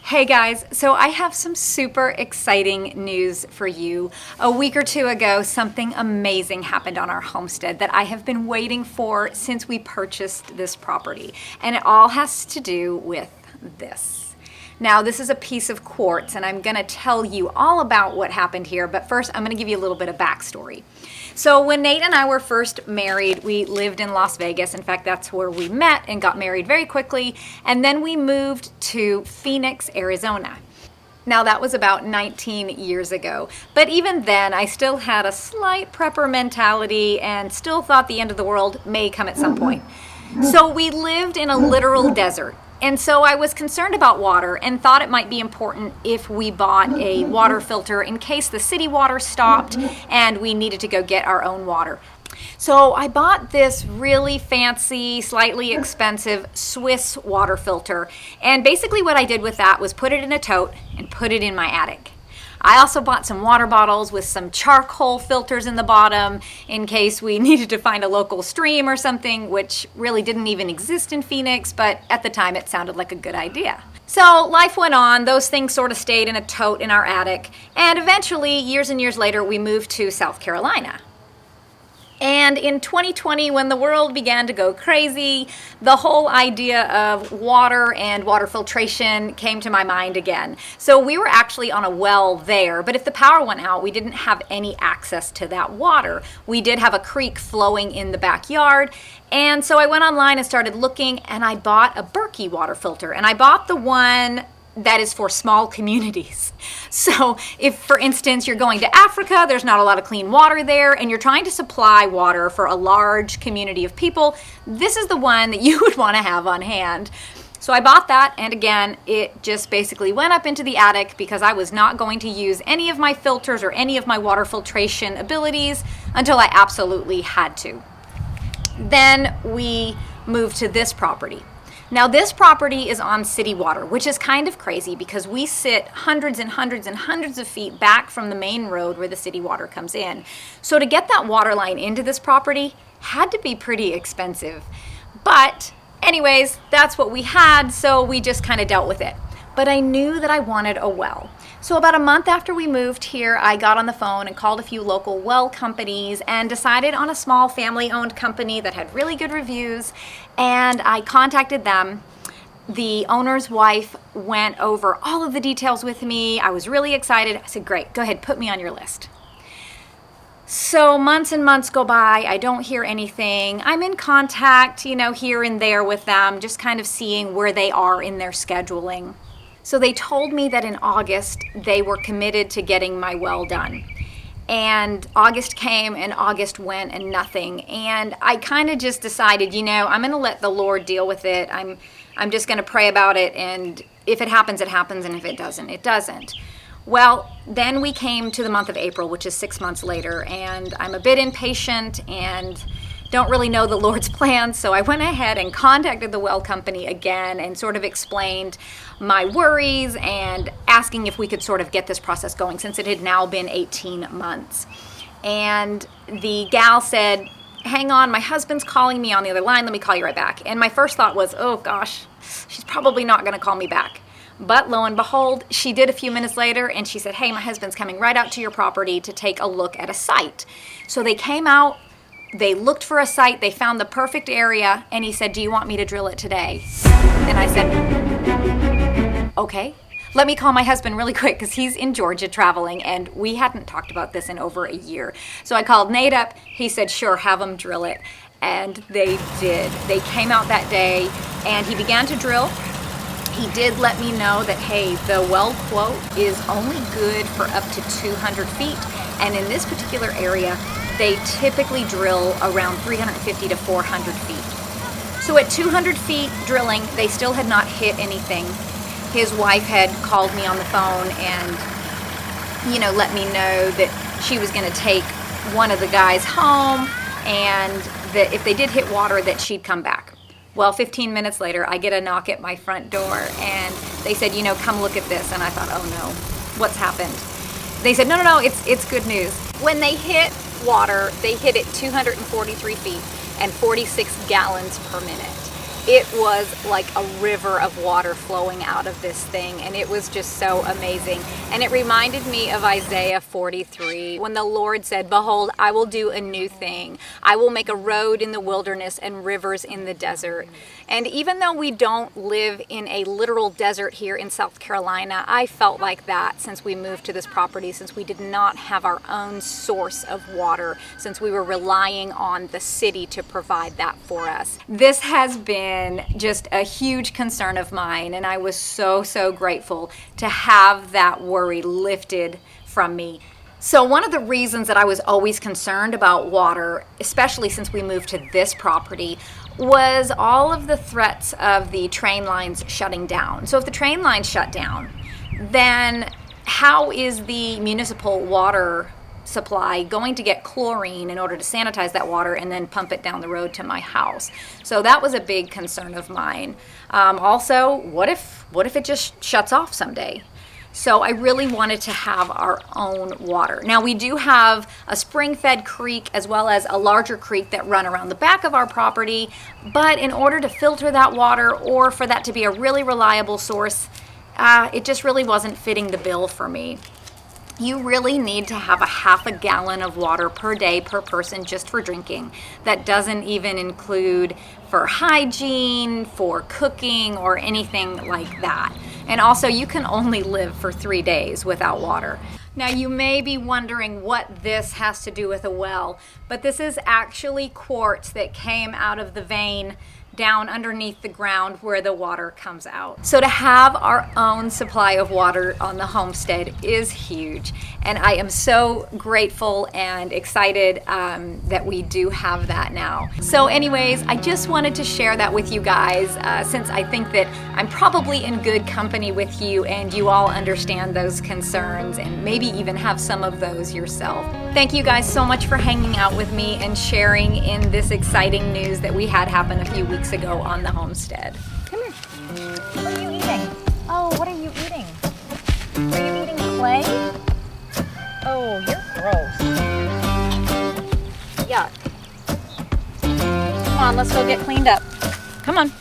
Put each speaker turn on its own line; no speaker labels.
Hey guys, so I have some super exciting news for you. A week or two ago, something amazing happened on our homestead that I have been waiting for since we purchased this property. And it all has to do with this. Now, this is a piece of quartz, and I'm gonna tell you all about what happened here, but first I'm gonna give you a little bit of backstory. So when Nate and I were first married, we lived in Las Vegas. In fact, that's where we met and got married very quickly. And then we moved to Phoenix, Arizona. Now that was about 19 years ago. But even then, I still had a slight prepper mentality and still thought the end of the world may come at some point. So we lived in a literal desert. And so I was concerned about water and thought it might be important if we bought a water filter in case the city water stopped and we needed to go get our own water. So I bought this really fancy, slightly expensive Swiss water filter. And basically what I did with that was put it in a tote and put it in my attic. I also bought some water bottles with some charcoal filters in the bottom in case we needed to find a local stream or something, which really didn't even exist in Phoenix, but at the time it sounded like a good idea. So life went on, those things sort of stayed in a tote in our attic, and eventually, years and years later, we moved to South Carolina. And in 2020, when the world began to go crazy, the whole idea of water and water filtration came to my mind again. So we were actually on a well there, but if the power went out, we didn't have any access to that water. We did have a creek flowing in the backyard, and so I went online and started looking, and I bought a Berkey water filter, and I bought the one that is for small communities. So if, for instance, you're going to Africa, there's not a lot of clean water there, and you're trying to supply water for a large community of people, this is the one that you would want to have on hand. So I bought that, and again, it just basically went up into the attic because I was not going to use any of my filters or any of my water filtration abilities until I absolutely had to. Then we moved to this property. Now this property is on city water, which is kind of crazy because we sit hundreds and hundreds and hundreds of feet back from the main road where the city water comes in. So to get that water line into this property had to be pretty expensive. But anyways, that's what we had, so we just kind of dealt with it. But I knew that I wanted a well. So about a month after we moved here, I got on the phone and called a few local well companies and decided on a small family-owned company that had really good reviews, and I contacted them. The owner's wife went over all of the details with me. I was really excited. I said, great, go ahead, put me on your list. So months and months go by, I don't hear anything. I'm in contact, here and there with them, just kind of seeing where they are in their scheduling. So they told me that in August, they were committed to getting my well done. And August came and August went and nothing. And I kind of just decided, I'm going to let the Lord deal with it. I'm just going to pray about it. And if it happens, it happens. And if it doesn't, it doesn't. Well, then we came to the month of April, which is 6 months later. And I'm a bit impatient and don't really know the Lord's plans, so I went ahead and contacted the well company again and sort of explained my worries and asking if we could sort of get this process going since it had now been 18 months. And the gal said, hang on, my husband's calling me on the other line, let me call you right back. And my first thought was, oh gosh, she's probably not going to call me back. But lo and behold, she did a few minutes later and she said, hey, my husband's coming right out to your property to take a look at a site. So they came out. They looked for a site, they found the perfect area, and he said, do you want me to drill it today? And I said, okay. Let me call my husband really quick because he's in Georgia traveling, and we hadn't talked about this in over a year. So I called Nate up. He said, sure, have them drill it. And they did. They came out that day, and he began to drill. He did let me know that, hey, the well quote is only good for up to 200 feet, and in this particular area, they typically drill around 350 to 400 feet. So at 200 feet drilling, they still had not hit anything. His wife had called me on the phone and, let me know that she was going to take one of the guys home and that if they did hit water, that she'd come back. Well, 15 minutes later, I get a knock at my front door and they said, come look at this. And I thought, oh no, what's happened? They said, no, it's good news. When they hit water, they hit it 243 feet and 46 gallons per minute. it was like a river of water flowing out of this thing, and it was just so amazing. And it reminded me of Isaiah 43, when the Lord said, "Behold, I will do a new thing. I will make a road in the wilderness and rivers in the desert." And even though we don't live in a literal desert here in South Carolina, I felt like that since we moved to this property, since we did not have our own source of water, since we were relying on the city to provide that for us. This has been just a huge concern of mine, and I was so grateful to have that worry lifted from me. So one of the reasons that I was always concerned about water, especially since we moved to this property, was all of the threats of the train lines shutting down. So if the train lines shut down, then how is the municipal water supply going to get chlorine in order to sanitize that water and then pump it down the road to my house? So that was a big concern of mine. Also, what if it just shuts off someday? So I really wanted to have our own water. Now we do have a spring-fed creek as well as a larger creek that run around the back of our property, but in order to filter that water or for that to be a really reliable source, it just really wasn't fitting the bill for me. You really need to have a half a gallon of water per day per person just for drinking. That doesn't even include for hygiene, for cooking, or anything like that. And also, you can only live for 3 days without water. Now, you may be wondering what this has to do with a well, but this is actually quartz that came out of the vein down underneath the ground where the water comes out. So to have our own supply of water on the homestead is huge, and I am so grateful and excited that we do have that now. So anyways, I just wanted to share that with you guys since I think that I'm probably in good company with you and you all understand those concerns and maybe even have some of those yourself. Thank you guys so much for hanging out with me and sharing in this exciting news that we had happen a few weeks ago on the homestead. Come here. What are you eating? Oh, what are you eating? Are you eating clay? Oh, you're gross. Yuck. Come on, let's go get cleaned up. Come on.